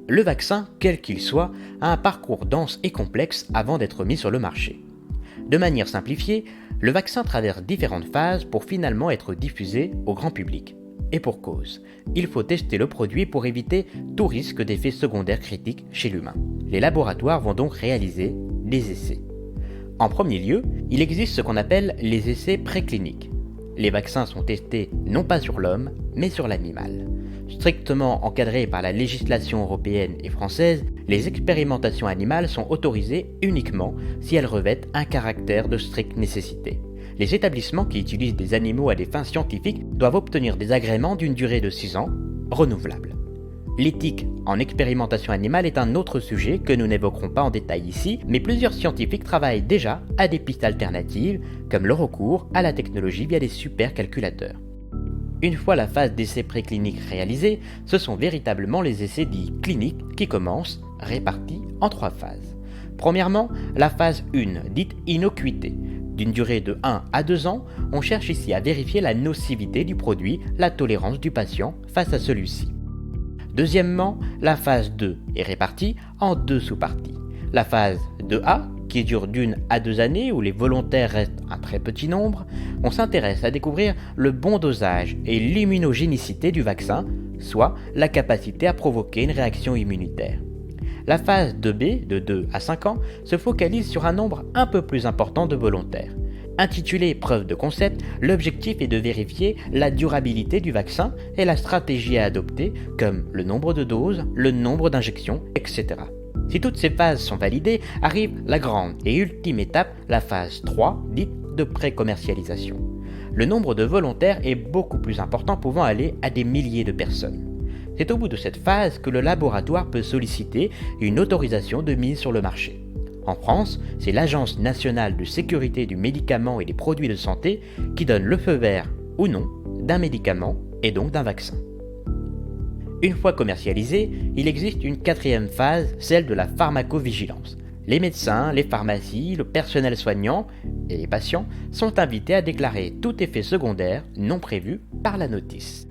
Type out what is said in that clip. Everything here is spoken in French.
Le vaccin, quel qu'il soit, a un parcours dense et complexe avant d'être mis sur le marché. De manière simplifiée, le vaccin traverse différentes phases pour finalement être diffusé au grand public. Et pour cause, il faut tester le produit pour éviter tout risque d'effets secondaires critiques chez l'humain. Les laboratoires vont donc réaliser des essais. En premier lieu, il existe ce qu'on appelle les essais précliniques. Les vaccins sont testés non pas sur l'homme, mais sur l'animal. Strictement encadrés par la législation européenne et française, les expérimentations animales sont autorisées uniquement si elles revêtent un caractère de stricte nécessité. Les établissements qui utilisent des animaux à des fins scientifiques doivent obtenir des agréments d'une durée de 6 ans, renouvelables. L'éthique en expérimentation animale est un autre sujet que nous n'évoquerons pas en détail ici, mais plusieurs scientifiques travaillent déjà à des pistes alternatives, comme le recours à la technologie via des supercalculateurs. Une fois la phase d'essai préclinique réalisée, ce sont véritablement les essais dits cliniques qui commencent, répartis en 3 phases. Premièrement, la phase 1, dite innocuité. D'une durée de 1 à 2 ans, on cherche ici à vérifier la nocivité du produit, la tolérance du patient face à celui-ci. Deuxièmement, la phase 2 est répartie en 2 sous-parties. La phase 2A, qui dure d'1 à 2 années où les volontaires restent un très petit nombre, on s'intéresse à découvrir le bon dosage et l'immunogénicité du vaccin, soit la capacité à provoquer une réaction immunitaire. La phase 2B, de 2 à 5 ans, se focalise sur un nombre un peu plus important de volontaires. Intitulé preuve de concept, l'objectif est de vérifier la durabilité du vaccin et la stratégie à adopter, comme le nombre de doses, le nombre d'injections, etc. Si toutes ces phases sont validées, arrive la grande et ultime étape, la phase 3, dite de pré-commercialisation. Le nombre de volontaires est beaucoup plus important, pouvant aller à des milliers de personnes. C'est au bout de cette phase que le laboratoire peut solliciter une autorisation de mise sur le marché. En France, c'est l'Agence nationale de sécurité du médicament et des produits de santé qui donne le feu vert ou non d'un médicament et donc d'un vaccin. Une fois commercialisé, il existe une 4e phase, celle de la pharmacovigilance. Les médecins, les pharmacies, le personnel soignant et les patients sont invités à déclarer tout effet secondaire non prévu par la notice.